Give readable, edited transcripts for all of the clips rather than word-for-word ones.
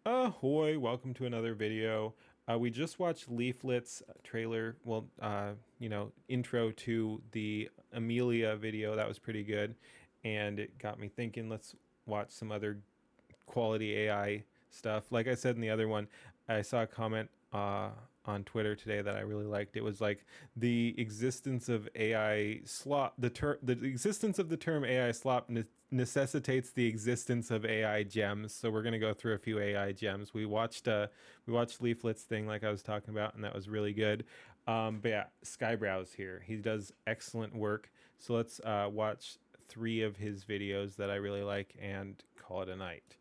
Ahoy, welcome to another video. We just watched Leaflet's trailer, intro to the Amelia video. That was pretty good. And it got me thinking, let's watch some other quality AI stuff. Like I said in the other one, I saw a comment on Twitter today that I really liked. It was like the existence of AI slop. The existence of the term AI slop necessitates the existence of AI gems. So we're gonna go through a few AI gems. We watched Leaflet's thing like I was talking about, and that was really good. But yeah, Skybrows here. He does excellent work. So let's watch three of his videos that I really like and call it a night.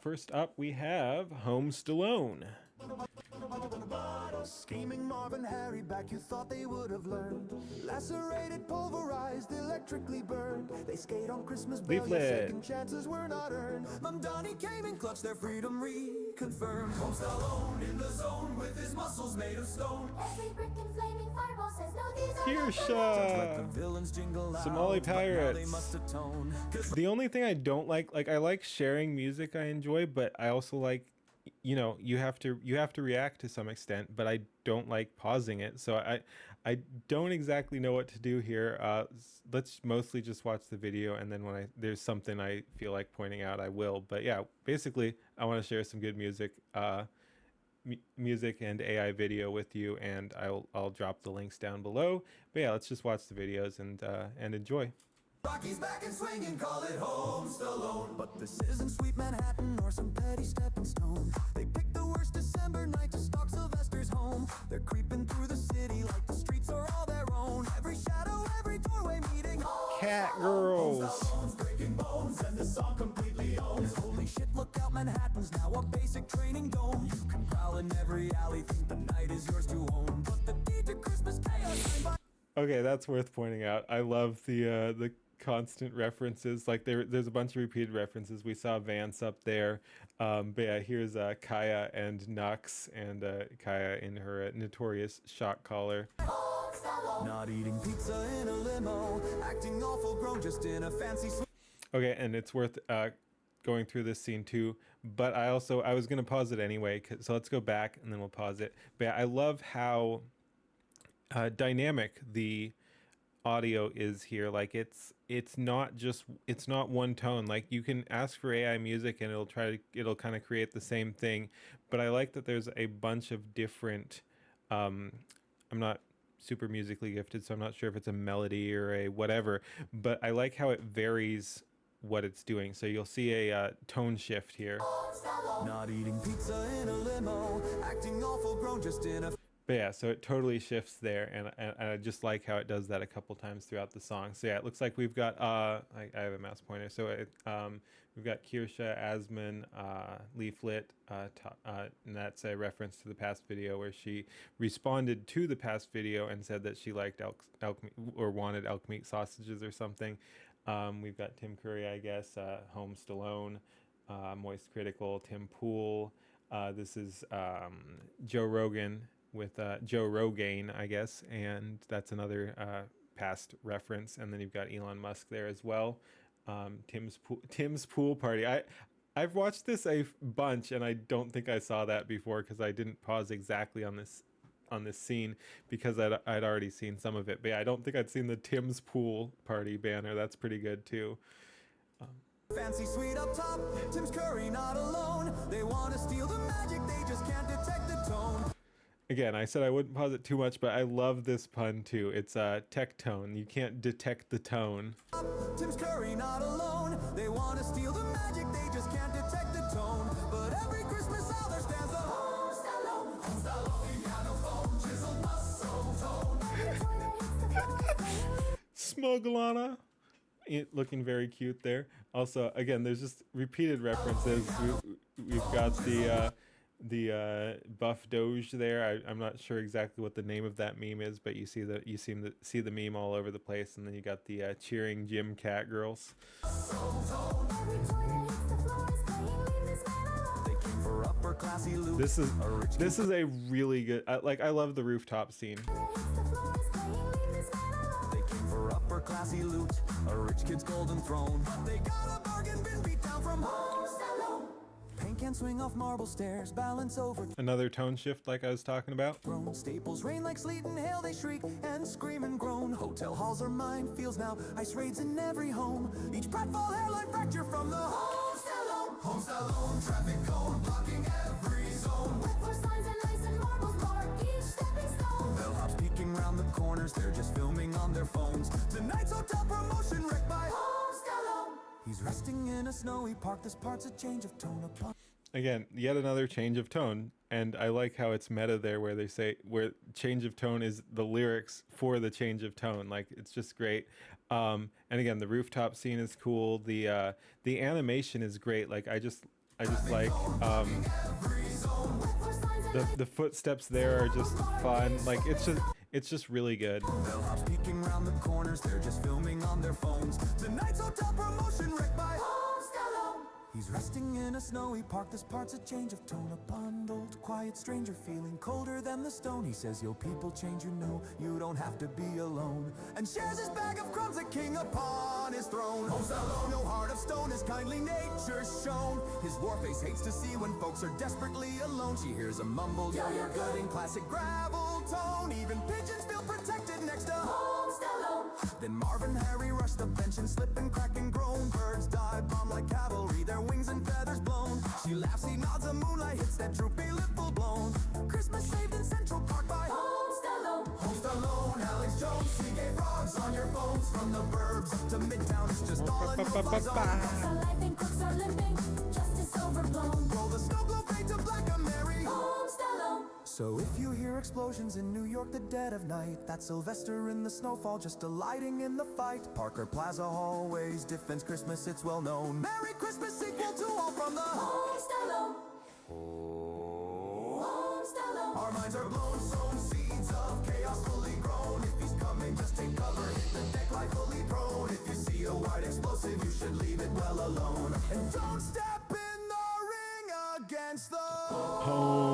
First up, we have Home Stallone. Scheming Marvin, Harry back, you thought they would have learned. Lacerated, pulverized, electrically burned. They skate on Christmas Bell, your second chances were not earned. Mom Donnie came and clutched their freedom reconfirmed. Home Stallone in the zone with his muscles made of stone. Every brick and flaming fireball says no, these are Kirsha! The villains jingle out, Somali Pirates. they must atone. The only thing I don't like I like sharing music I enjoy, but I also like, you have to react to some extent, but I don't like pausing it. So I don't exactly know what to do here. Let's mostly just watch the video, and then when there's something I feel like pointing out, I will. But yeah, basically I want to share some good music. Music and AI video with you, and I'll drop the links down below. But yeah, let's just watch the videos and enjoy. Rocky's back and swinging, call it Home Stallone. But this isn't sweet Manhattan or some petty stepping stone. They picked the worst December night to stalk Sylvester's home. They're creeping through the city like the streets are all their own. Every shadow, every doorway meeting. Cat girls. Breaking bones, and the song completely owns. Holy shit, look out, Manhattan's now a basic training dome. You can prowl in every alley, think the night is yours to own. But the deed to Christmas chaos. Okay, that's worth pointing out. I love the constant references. Like there's a bunch of repeated references. We saw Vance up there. But yeah, here's Kaya and Nux, and Kaya in her notorious shock collar. Not eating pizza in a limo, acting awful grown just in a fancy suite. Okay, and it's worth going through this scene too. But I was gonna pause it anyway. So let's go back and then we'll pause it. But yeah, I love how dynamic the audio is here. Like it's not one tone. Like you can ask for AI music and it'll kind of create the same thing. But I like that there's a bunch of different I'm not super musically gifted, so I'm not sure if it's a melody or a whatever, but I like how it varies what it's doing. So you'll see a tone shift here. Not eating pizza in a limo, acting awful grown just in a. But yeah, so it totally shifts there, and I just like how it does that a couple times throughout the song. So yeah, it looks like we've got I have a mouse pointer, so we've got Kirsha, Asman, Leaflet, and that's a reference to the past video where she responded to the past video and said that she liked elk meat, or wanted elk meat sausages or something. We've got Tim Curry, I guess, Home Stallone, Moist Critical, Tim Pool. This is Joe Rogan with Joe Rogaine, I guess, and that's another past reference. And then you've got Elon Musk there as well. Tim's pool party. I've watched this a bunch, and I don't think I saw that before because I didn't pause exactly on this scene because I'd already seen some of it. But yeah, I don't think I'd seen the Tim's pool party banner. That's pretty good too. Fancy suite up top, Tim's Curry not alone. They want to steal the magic, they just can't detect the tone. Again, I said I wouldn't pause it too much, but I love this pun too. It's tech tone. You can't detect the tone. Tim's Curry not alone. They want to steal the magic, they just can't detect the tone. But every Christmas out there stands the Home Stallone. Home Stallone, piano phone, chiseled muscle tone. Smugglana. Looking very cute there. Also, again, there's just repeated references. We've got the buff doge there. I'm not sure exactly what the name of that meme is, but you seem to see the meme all over the place. And then you got the cheering gym cat girls. This is a really good. I love the rooftop scene. Classy loot, a rich kid's golden throne. But they got a bargain bin beat down from Home Stallone. can swing off marble stairs, balance over Another tone shift like I was talking about. grown. Staples rain like sleet and hail, they shriek and scream and groan. Hotel halls are minefields now, ice raids in every home. Each pratfall hairline fracture from the Homestyle loan, traffic cone blocking every zone. With floor signs and ice and marbles mark each stepping stone. Bellhops peeking round the corners, they're just filming on their phones. Tonight's hotel promotion wrecked by Homestyle. He's resting in a snowy park, this part's a change of tone upon. Again, yet another change of tone, and I like how it's meta there, where they say where change of tone is the lyrics for the change of tone. Like, it's just great. And again, the rooftop scene is cool. The animation is great. Like, I just like the footsteps there are just fun. Like, it's just really good. Bellhops peeking round the corners, they're just filming on their phones. Tonight's hotel promotion wrecked by Homestyle. He's resting in a snowy park, this part's a change of tone. A bundled, quiet stranger feeling colder than the stone. He says, yo, people change, you know, you don't have to be alone. And shares his bag of crumbs, a king upon his throne. Homestyle, no heart of stone, his kindly nature shown. His war face hates to see when folks are desperately alone. She hears a mumble, yo, you're good in classic gravel tone. Even pigeons feel protected next to Homestyle. Then Marvin Harry rushed the bench and slip and crack and groan. Birds dive bomb like cavalry, their wings and feathers blown. She laughs, he nods, the moonlight hits that droopy lip full blown. Christmas saved in Central Park by Homestyle. Homestyle, Alex Jones. She gave frogs on your phones. From the burbs up to Midtown, it's just all a no-fly zone. Cooks are life cooks are limping. Justice overblown. Roll the snow globe fade to black, a merry. Homestyle. So if you hear explosions in New York the dead of night, that's Sylvester in the snowfall just delighting in the fight. Parker Plaza hallways, Defense Christmas, it's well known. Merry Christmas sequel to all from the Homestyle. Oh. Homestyle. Our minds are blown, sown seeds of chaos fully grown. If he's coming, just take cover, hit the deck like fully prone. If you see a white explosive, you should leave it well alone. And don't step in the ring against the Homestone.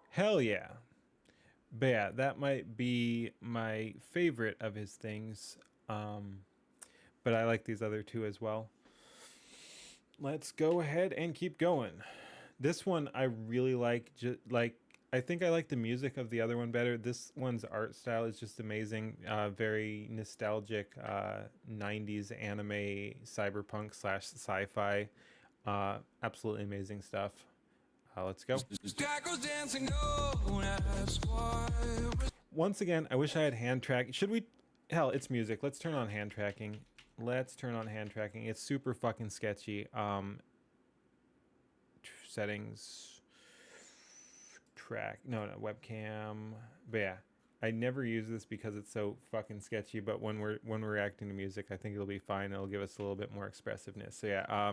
Hell yeah. But yeah, that might be my favorite of his things. But I like these other two as well. Let's go ahead and keep going. This one I really like. I think I like the music of the other one better. This one's art style is just amazing. Very nostalgic 90s anime cyberpunk / sci-fi. Absolutely amazing stuff. Let's go. Once again, I wish I had hand track. Should we? Hell, it's music. Let's turn on hand tracking. It's super fucking sketchy. Settings. Track. No, webcam. But yeah, I never use this because it's so fucking sketchy. But when we're reacting to music, I think it'll be fine. It'll give us a little bit more expressiveness. So yeah,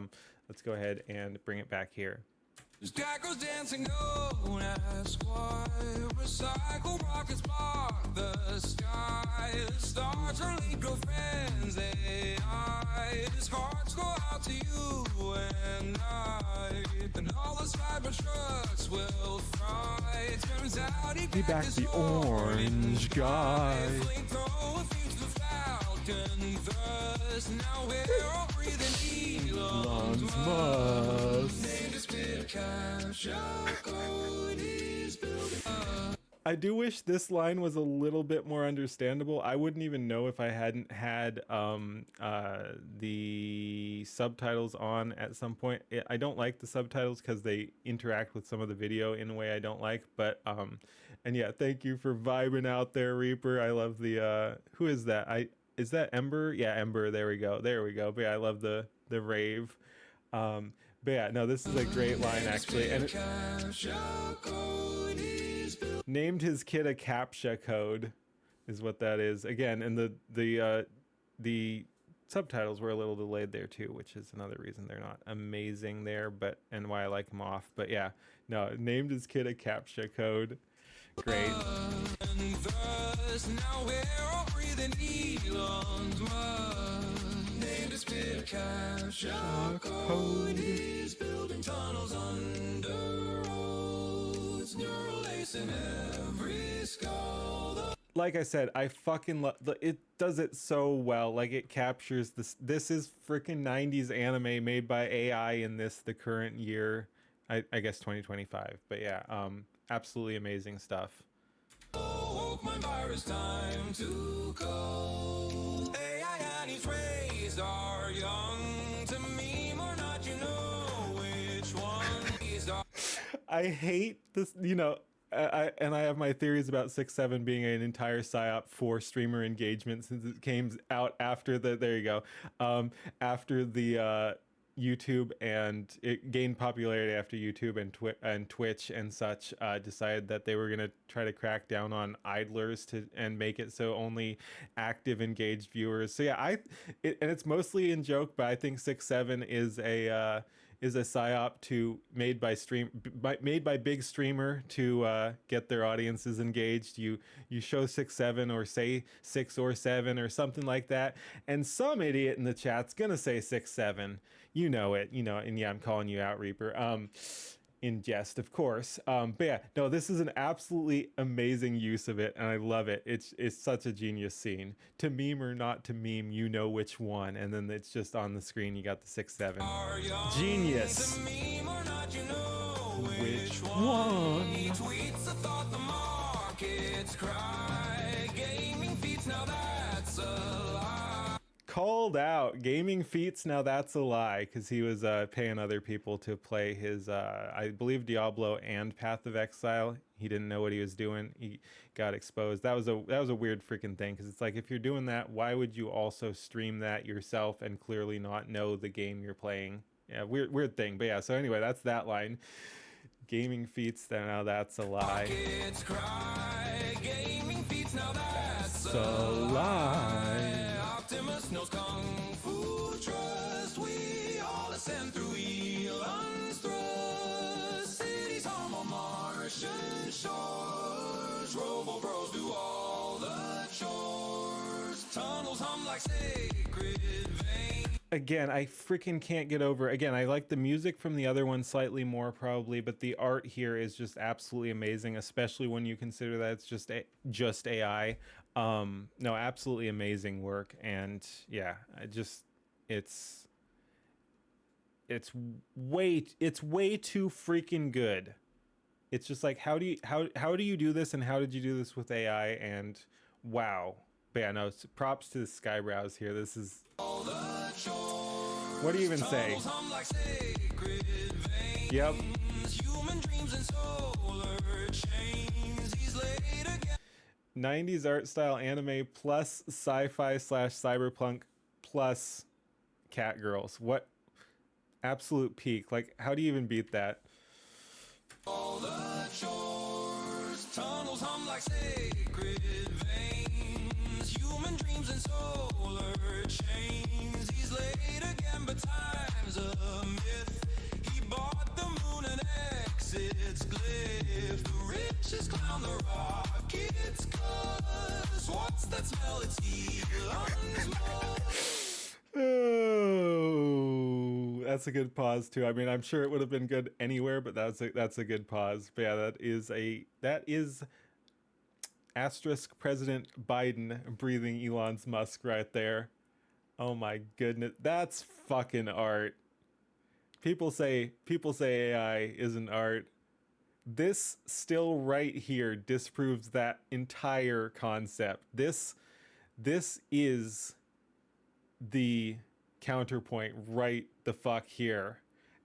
let's go ahead and bring it back here. Stackers dancing, don't ask why. Recycle rockets mark the sky. The stars are legal friends, AI. His hearts go out to you and I. And all the cyber trucks will fry. It turns out he back the orange guy. Now we're all breathing Elon's Musk. I do wish this line was a little bit more understandable. I wouldn't even know if I hadn't had the subtitles on at some point. I don't like the subtitles because they interact with some of the video in a way I don't like. But and yeah, thank you for vibing out there, Reaper. I love the who is that? Is that Ember? Yeah, Ember. There we go. But yeah, I love the rave. But yeah, no, this is a great line actually, and named his kid a CAPTCHA code, is what that is. Again, and the subtitles were a little delayed there too, which is another reason they're not amazing there, but and why I like them off. But yeah, no, named his kid a CAPTCHA code. Great. Now we're all breathing Elon's named his kid a CAPTCHA code. He's building tunnels under Like I said, I fucking love it. Does it so well. Like it captures this. This is freaking 90s anime made by AI in the current year. I guess 2025. But yeah, absolutely amazing stuff. Oh, my virus time to go. AI and its rays are young. To meme or not, you know which one. I hate this, you know. I have my theories about 6-7 being an entire psyop for streamer engagement since it came out after there you go, after the YouTube, and it gained popularity after YouTube and Twitch and such decided that they were gonna try to crack down on idlers and make it so only active engaged viewers. So yeah, and it's mostly in joke, but I think 6-7 is a psyop made by big streamer to get their audiences engaged. You show 6-7 or say 6 or 7 or something like that, and some idiot in the chat's gonna say 6-7. You know it, and yeah, I'm calling you out, Reaper. In jest, of course. But yeah, no, this is an absolutely amazing use of it, and I love it. It's such a genius scene. To meme or not to meme, you know which one, and then it's just on the screen. You got the 6-7. Genius. Which one? He tweets a thought the markets cry. Gaming feats, now that's a lie. Called out. Gaming feats, now that's a lie, because he was paying other people to play his I believe Diablo and Path of Exile. He didn't know what he was doing. He got exposed. That was a weird freaking thing, because it's like, if you're doing that, why would you also stream that yourself and clearly not know the game you're playing? Yeah, weird thing. But yeah, so anyway, that's that line. Gaming feats, now that's a lie. Gaming feats, now that's a lie. Optimus knows kung fu trust. We all ascend through Elon's thrust. Cities home on Martian shores. Robo bros do all the chores. Tunnels hum like sacred veins. Again, I freaking can't get over. Again, I like the music from the other one slightly more probably, but the art here is just absolutely amazing, especially when you consider that it's just AI. No, absolutely amazing work, and yeah, it's way too freaking good. It's just like, how do you do this, and how did you do this with AI? And wow. But yeah, no, props to the Skybrows here. This is, what do you even say? Yep. 90s art style anime plus sci-fi / cyberpunk plus cat girls. What absolute peak. Like, how do you even beat that? All the chores, tunnels hum like sacred veins, human dreams and solar chains. He's late again, but time's a myth. He bought the moon and exits glyph. The richest clown, the rocket's cuss. What's that smell? It's Elon's mouth. Oh, that's a good pause too. I mean, I'm sure it would have been good anywhere, but that's a good pause. But yeah, that is asterisk President Biden breathing Elon's Musk right there. Oh my goodness, that's fucking art. People say AI isn't art. This still right here disproves that entire concept. This is the counterpoint right the fuck here.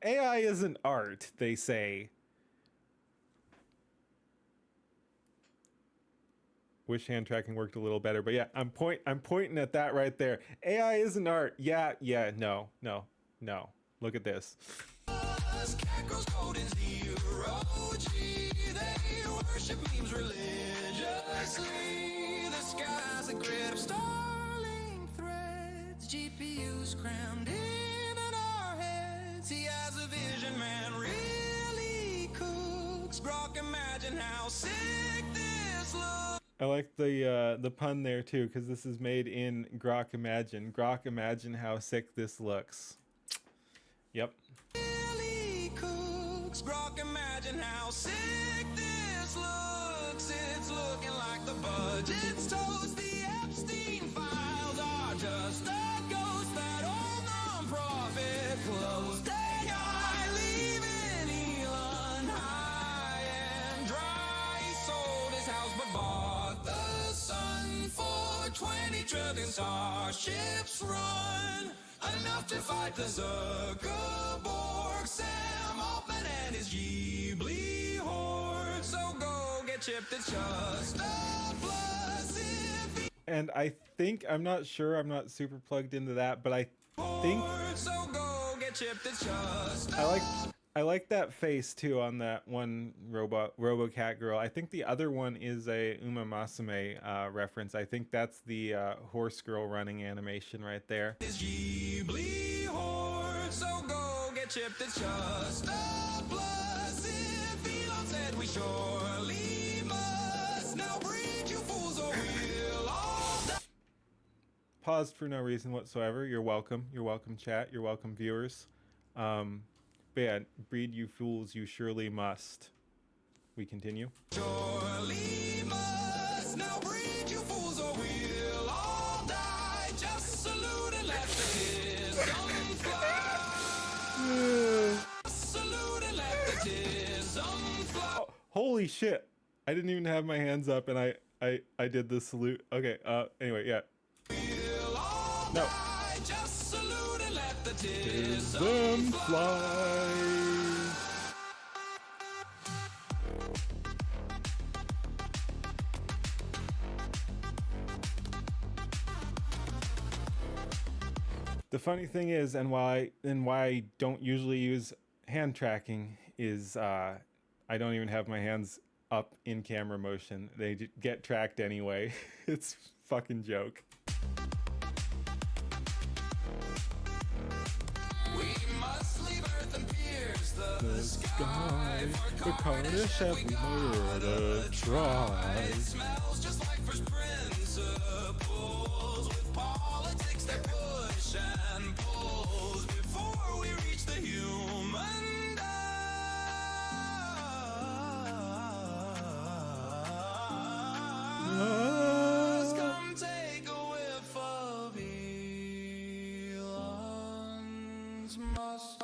AI isn't art, they say. Wish hand tracking worked a little better, but yeah, I'm pointing at that right there. AI isn't art. Yeah, no. Look at this. GPUs crammed in our heads. He has a vision, man, really cooks. Grok, imagine how sick this looks. I like the pun there too, because this is made in Grok Imagine. Grok, imagine how sick this looks. Yep. Really cooks. Grok, imagine how sick this looks, it's looking like the budget's toast. The Epstein files are just a ghost. That old non-profit closed. AI leaving Elon high and dry. He sold his house but bought the sun for 20 trillion. Starships run enough to fight the Zuckerberg, Sam Altman and his Ghibli horde. So go get chipped, it's just a plus if he And I think, I'm not sure, I'm not super plugged into that, but I think so go get chipped, it's just I like that face too on that one RoboCat girl. I think the other one is a Uma Masume reference. I think that's the horse girl running animation right there. his Ghibli horde. So go get chipped, it's just a plus if Elon said we surely must. Now breed you fools or we'll all die. Paused for no reason whatsoever. You're welcome. You're welcome, chat. You're welcome, viewers. But yeah, breed you fools, you surely must. We continue. Surely must. Now breed you fools or we'll all die. Just salute and let the tism fly. Salute and let the tism fly. Holy shit! I didn't even have my hands up, and I did the salute. Okay. Anyway, yeah. We'll all No. die. Just salute and let the tism Them fly. fly. The funny thing is, and why I don't usually use hand tracking is I don't even have my hands up in camera motion. They get tracked anyway. It's a fucking joke. We must leave Earth and pierce the sky. For carnage have we gotta try. It smells just like first principles. With politics that push and pulls before we reach the human dust. Come take a whiff of Elon's must.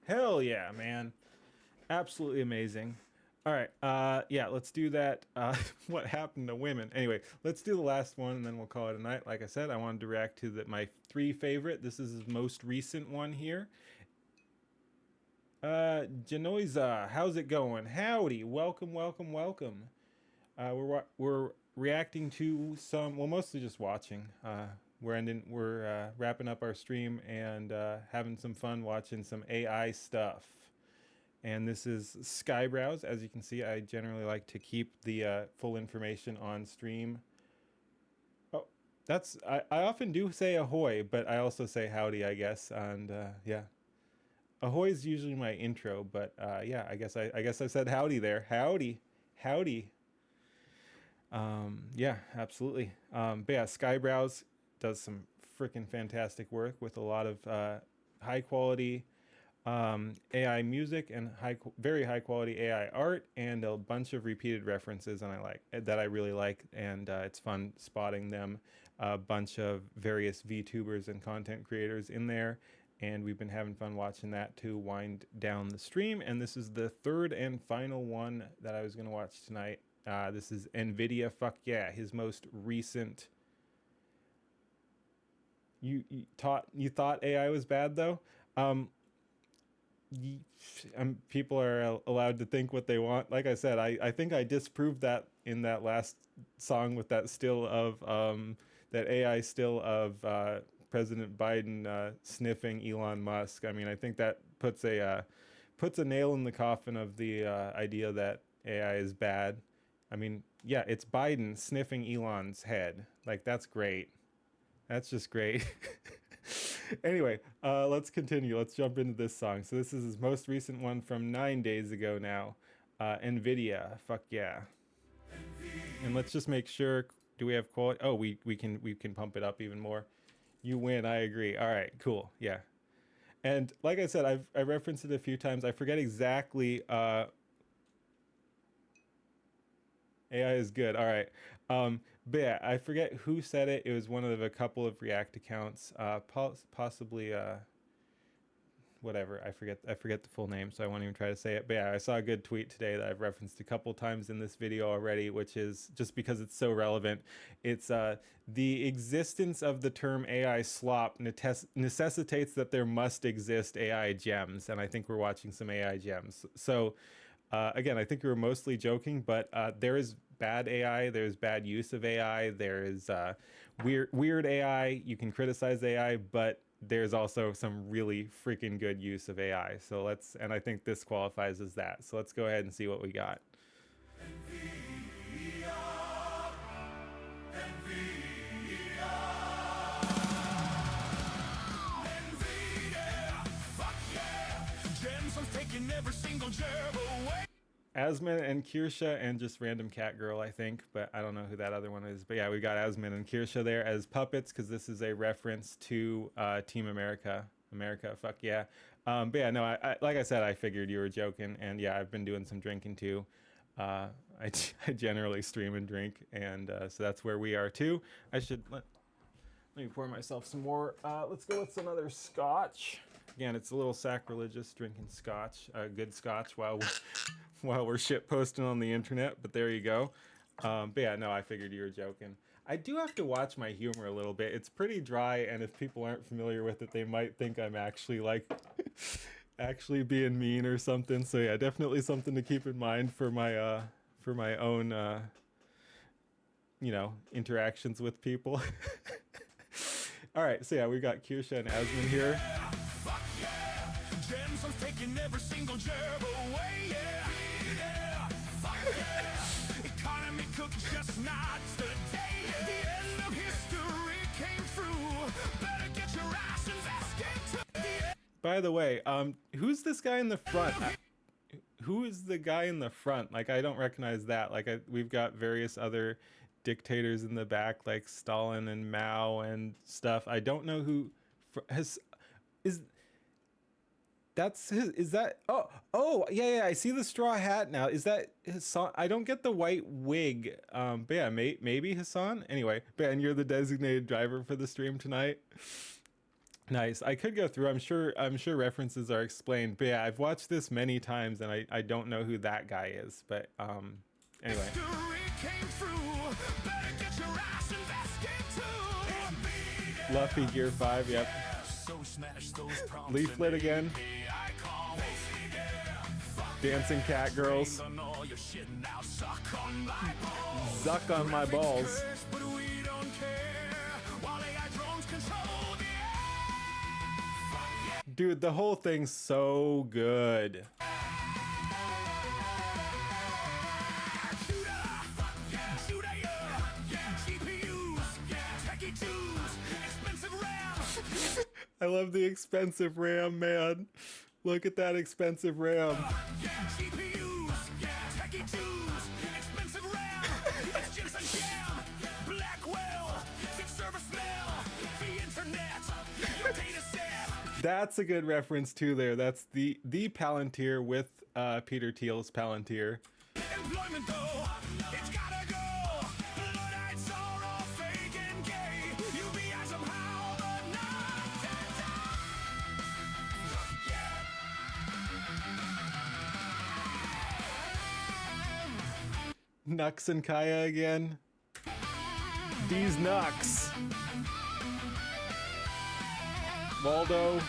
Hell yeah, man. Absolutely amazing. All right. Yeah, let's do that. What happened to women? Anyway, let's do the last one and then we'll call it a night. Like I said, I wanted to react to my 3 favorite. This is his most recent one here. Genoisa, how's it going? Howdy. Welcome, welcome, welcome. We're reacting to some, well, mostly just watching. We're wrapping up our stream and having some fun watching some AI stuff. And this is Skybrows. As you can see, I generally like to keep the full information on stream. Oh, I often do say ahoy, but I also say howdy, I guess. And yeah, ahoy is usually my intro, but yeah, I guess I said howdy there. Howdy, howdy. Yeah, absolutely. But yeah, Skybrows does some freaking fantastic work with a lot of high quality AI music and very high quality AI art and a bunch of repeated references, and I really like, and it's fun spotting them. A bunch of various VTubers and content creators in there, and we've been having fun watching that to wind down the stream. And this is the third and final one that I was going to watch tonight. This is Nvidia, fuck yeah, his most recent. You thought AI was bad though? People are allowed to think what they want. Like I said, I think I disproved that in that last song with that still of that AI still of President Biden sniffing Elon Musk. I mean, I think that puts a nail in the coffin of the idea that AI is bad. I mean, yeah, it's Biden sniffing Elon's head. Like, that's great. That's just great. Anyway, let's continue. Let's jump into this song. So this is his most recent one from 9 days ago now. Nvidia, fuck yeah. And let's just make sure. Do we have quality? Oh, we can pump it up even more. You win. I agree. All right, cool. Yeah. And like I said, I referenced it a few times. I forget exactly. AI is good. All right. But yeah, I forget who said it. It was one of a couple of React accounts. Possibly. Whatever. I forget the full name, so I won't even try to say it. But yeah, I saw a good tweet today that I've referenced a couple times in this video already, which is just because it's so relevant. It's the existence of the term AI slop necessitates that there must exist AI gems, and I think we're watching some AI gems. So again, I think we were mostly joking, but there is bad AI, there's bad use of AI, there is weird AI. You can criticize AI, but there's also some really freaking good use of AI. So and I think this qualifies as that. So let's go ahead and see what we got. Asmin and Kirsha and just random cat girl, I think, but I don't know who that other one is. But yeah, we got Asmin and Kirsha there as puppets because this is a reference to Team America. America, fuck yeah. But yeah, no, I like I said, I figured you were joking, and yeah, I've been doing some drinking too. I generally stream and drink, and so that's where we are too. Let me pour myself some more. Let's go with some other scotch. Again, it's a little sacrilegious drinking scotch, good scotch, while we're shit posting on the internet. But there you go. But yeah, no, I figured you were joking. I do have to watch my humor a little bit. It's pretty dry, and if people aren't familiar with it, they might think I'm actually like actually being mean or something. So yeah, definitely something to keep in mind for my own interactions with people. All right, so yeah, we got Kirsha and Asmin here. Every single gerb away, yeah. Economy cooking chestnuts today. The end of history came through. Better get your ass invested. By the way, who's this guy in the front? Who is the guy in the front? Like, I don't recognize that. Like, we've got various other dictators in the back, like Stalin and Mao and stuff. I don't know who is that yeah, I see the straw hat now. Is that Hassan? I don't get the white wig. But yeah, maybe Hassan. Anyway, and you're the designated driver for the stream tonight. Nice. I could go through. I'm sure references are explained. But yeah, I've watched this many times and I don't know who that guy is. But anyway. Luffy Gear 5, yep. Leaflet again. Dancing cat girls. Zuck on my balls. Dude, the whole thing's so good. I love the expensive RAM, man. Look at that expensive RAM. That's a good reference too there. That's the Palantir with Peter Thiel's Palantir. Employment though, it's gotta go. Blood-eyed sorrow, fake and gay. You be as somehow the night and Nux and Kaya again. These Nux. Waldo.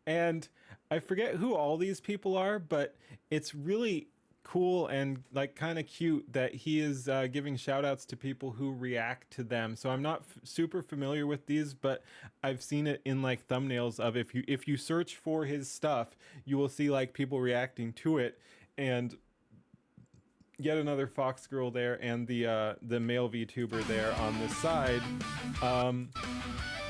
And I forget who all these people are, but it's really cool and like kind of cute that he is giving shout outs to people who react to them. So I'm not super familiar with these, but I've seen it in like thumbnails of if you search for his stuff, you will see like people reacting to it. And yet another Fox girl there and the male VTuber there on this side.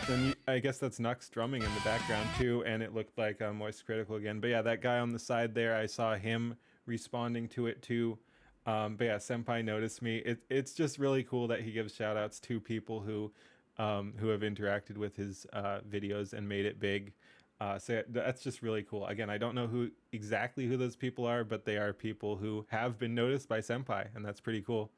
And I guess that's Nux drumming in the background too, and it looked like Moist Critical again. But yeah, that guy on the side there, I saw him responding to it too. But yeah, Senpai noticed me. It's just really cool that he gives shout outs to people who have interacted with his videos and made it big. So yeah, that's just really cool. Again, I don't know exactly who those people are, but they are people who have been noticed by Senpai, and that's pretty cool.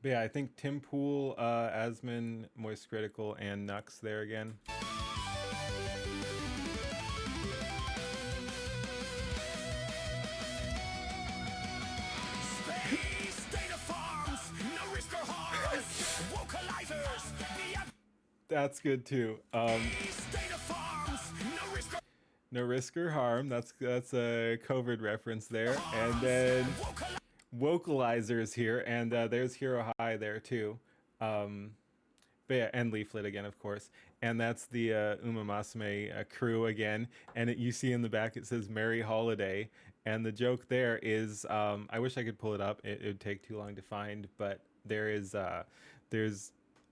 But yeah, I think Tim Pool, Asman, Moist Critical, and Nux there again. Space data farms, no risk or harm. Vocalizers, That's good too. space data farms, no risk or No risk or harm. That's a COVID reference there, and then vocalizers here, and there's Hero High there too. But yeah, and Leaflet again, of course, and that's the Umamasame crew again. And you see in the back it says "Merry Holiday," and the joke there is, I wish I could pull it up. It would take too long to find, but there's a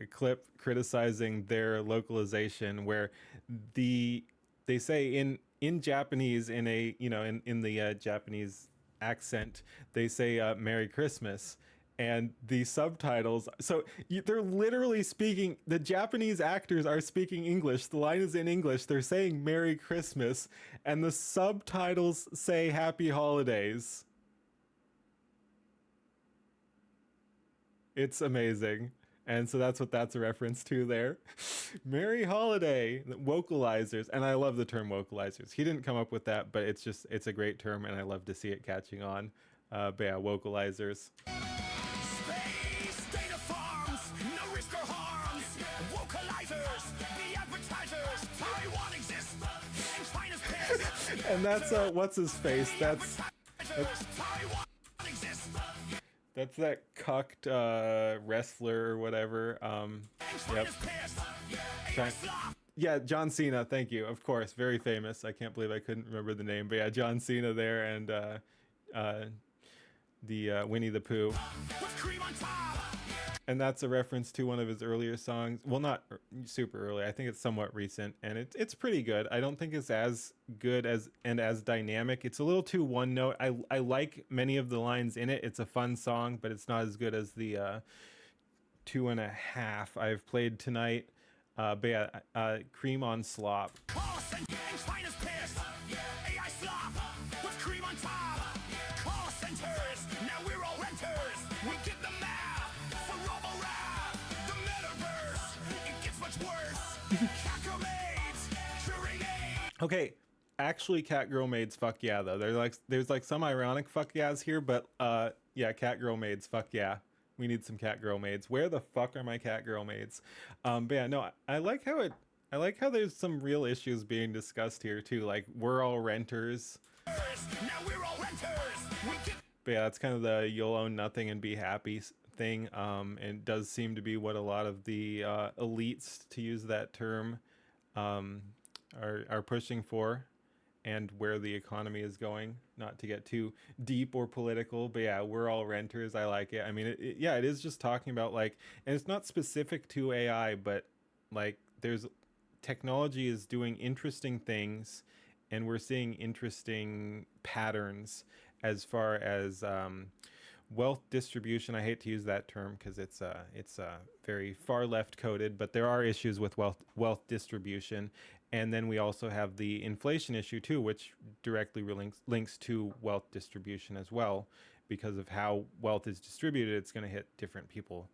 clip criticizing their localization where they say in Japanese, in a in the Japanese accent, they say Merry Christmas, and the subtitles, so they're literally speaking, the Japanese actors are speaking English, the line is in English, they're saying Merry Christmas, and the subtitles say Happy Holidays. It's amazing. And so that's what that's a reference to there. Merry Holiday, vocalizers. And I love the term vocalizers. He didn't come up with that, but it's a great term, and I love to see it catching on. But yeah, vocalizers. space data farms, no risk or harms. Vocalizers, the advertisers. Taiwan exists, and China's pissed. And that's what's his face? That's Taiwan exists, that's that cucked wrestler or whatever. and Yep. China's pissed. Chi- Yeah, John Cena. Thank you. Of course, very famous. I can't believe I couldn't remember the name, but yeah, John Cena there, and the Winnie the Pooh. With cream on top. And that's a reference to one of his earlier songs. Well, not super early. I think it's somewhat recent, and it's pretty good. I don't think it's as good as dynamic. It's a little too one note. I like many of the lines in it. It's a fun song, but it's not as good as the 2.5 I've played tonight. But yeah, Cream on Slop. Call center, and China's pissed. AI slop. With cream on top. Call centers. Now we're all renters. We get the map. For Robo Rap. The metaverse. It gets much worse. Cacomades. Curing aid. Okay, actually, Catgirl Maids, fuck yeah though. There's like some ironic fuck yeahs here, but yeah, Catgirl Maids, fuck yeah. We need some Catgirl Maids. Where the fuck are my Catgirl Maids? But yeah, no, I like how there's some real issues being discussed here too. Like, we're all renters. Now we're all renters. We get But yeah, that's kind of the you'll own nothing and be happy thing. And it does seem to be what a lot of the elites, to use that term, are pushing for, and where the economy is going. Not to get too deep or political, but yeah, we're all renters. I like it. I mean, it is just talking about, like, and it's not specific to AI, but like, there's technology is doing interesting things, and we're seeing interesting patterns as far as wealth distribution. I hate to use that term because it's very far left coded, but there are issues with wealth distribution. And then we also have the inflation issue too, which directly links to wealth distribution as well, because of how wealth is distributed. It's going to hit different people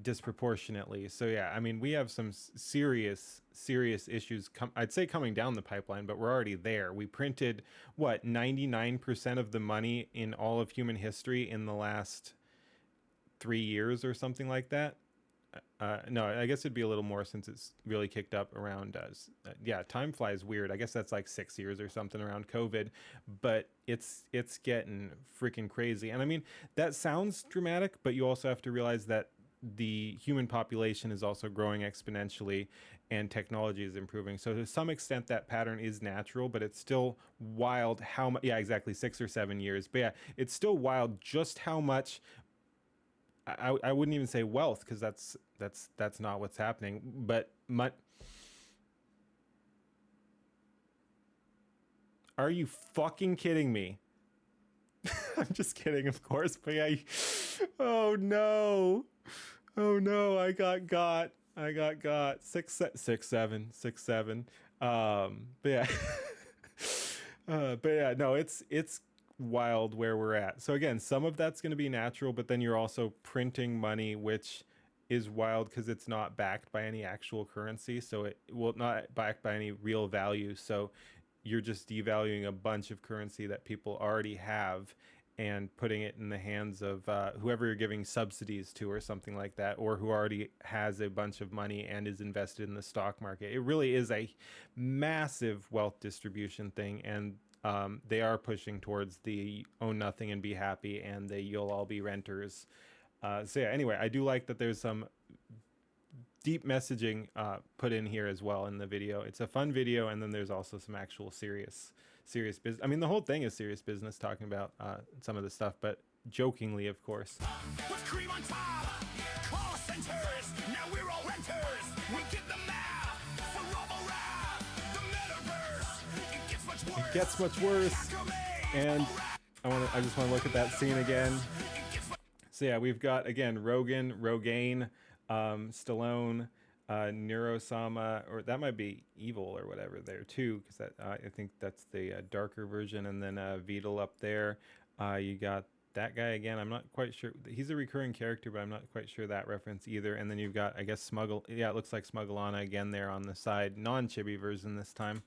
disproportionately. So yeah, I mean, we have some serious issues. I'd say coming down the pipeline, but we're already there. We printed 99% of the money in all of human history in the last 3 years or something like that. No, I guess it'd be a little more, since it's really kicked up around yeah, time flies weird. I guess that's like 6 years or something around COVID, but it's getting freaking crazy. And I mean, that sounds dramatic, but you also have to realize that the human population is also growing exponentially, and technology is improving. So to some extent that pattern is natural, but it's still wild how much, yeah, exactly, 6 or 7 years. But yeah, it's still wild just how much I wouldn't even say wealth, because that's not what's happening. But are you fucking kidding me? I'm just kidding, of course. But yeah, oh no, oh no, I got. 6 7. But yeah, but yeah, no, it's wild where we're at. So again, some of that's going to be natural, but then you're also printing money, which is wild because it's not backed by any actual currency. So it will not backed by any real value. So you're just devaluing a bunch of currency that people already have and putting it in the hands of whoever you're giving subsidies to or something like that, or who already has a bunch of money and is invested in the stock market. It really is a massive wealth distribution thing, and they are pushing towards the own nothing and be happy, and the you'll all be renters. So yeah, anyway, I do like that there's some deep messaging put in here as well in the video. It's a fun video, and then there's also some actual serious business. I mean, the whole thing is serious business, talking about some of the stuff, but jokingly, of course. With cream on top, call centers. Now we're all renters. We get the map for Robo Rap, the metaverse. It gets much worse. It gets much worse. And I just want to look at that scene again. So yeah, we've got again Rogaine, Stallone, Neurosama, or that might be Evil or whatever there too, because that I think that's the darker version, and then Beetle up there. You got that guy again. I'm not quite sure. He's a recurring character, but I'm not quite sure that reference either. And then you've got, I guess, Smuggle. Yeah, it looks like Smugglana again there on the side, non-chibi version this time.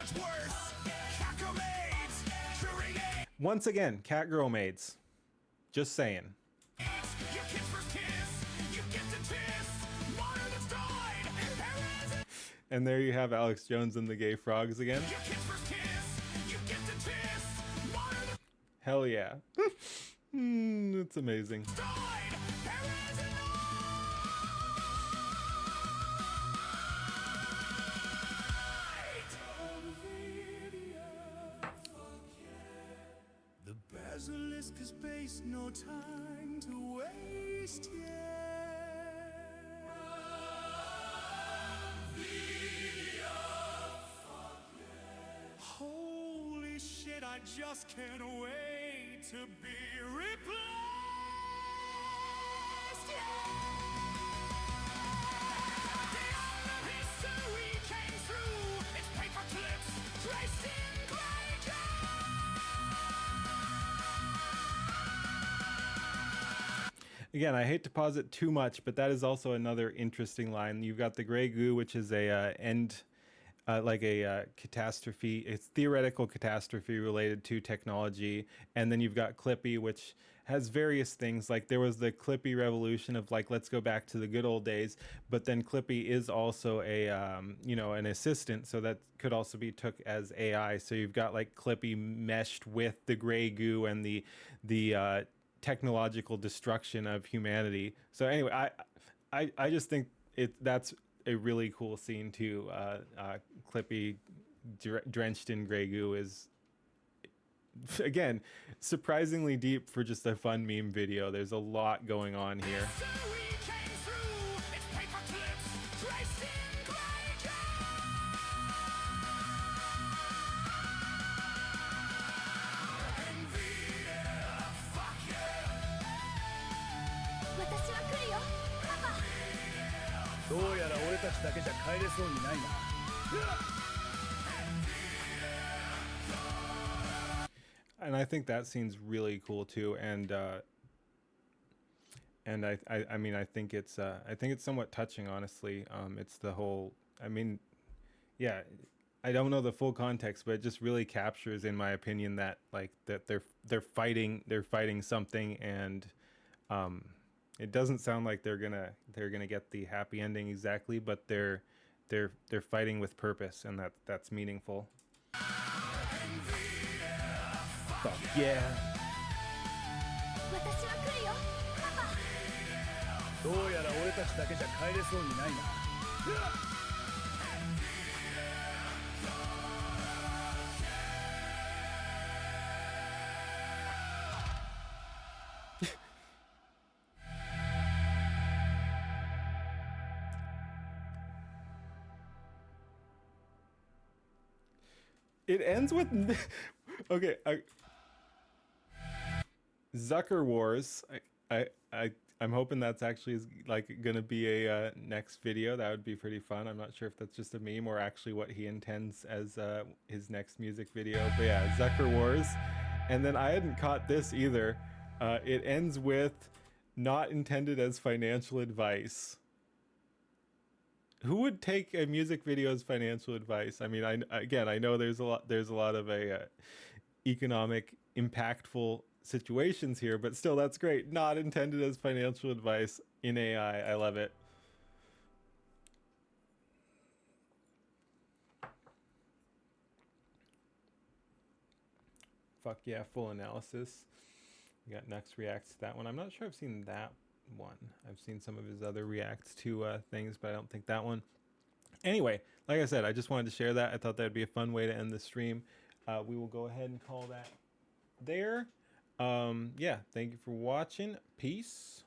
Once again, Catgirl maids. Just saying. And there you have Alex Jones and the Gay Frogs again. Hell yeah. It's amazing. The basilisk is based, no time to waste yet. Holy shit, I just can't wait to be replaced. The end of history came through. It's paper clips traced in gray. Again, I hate to pause it too much, but that is also another interesting line. You've got the gray goo, which is a like a catastrophe. It's theoretical catastrophe related to technology, and then you've got Clippy, which has various things. Like there was the Clippy revolution of like, let's go back to the good old days, but then Clippy is also a an assistant, so that could also be took as AI. So you've got like Clippy meshed with the gray goo and the technological destruction of humanity. So anyway, I just think that's a really cool scene too. Clippy drenched in gray goo is, again, surprisingly deep for just a fun meme video. There's a lot going on here. And I think that scene's really cool too, and I mean I think it's somewhat touching, honestly. It's the whole, I mean, yeah, I don't know the full context, but it just really captures, in my opinion, that like that they're fighting something, and it doesn't sound like they're gonna get the happy ending exactly, but they're fighting with purpose, and that's meaningful. Fuck yeah. It ends with okay. Zucker Wars. I'm hoping that's actually like gonna be a next video. That would be pretty fun. I'm not sure if that's just a meme or actually what he intends as his next music video. But yeah, Zucker Wars. And then I hadn't caught this either. It ends with not intended as financial advice. Who would take a music video as financial advice? I mean, I know there's a lot of economic impactful situations here, but still, that's great. Not intended as financial advice in AI. I love it. Fuck yeah, full analysis. We got Nux reacts to that one. I'm not sure I've seen that one. I've seen some of his other reacts to things, but I don't think that one. Anyway, like I said, I just wanted to share that. I thought that'd be a fun way to end the stream. We will go ahead and call that there. Yeah, thank you for watching. Peace.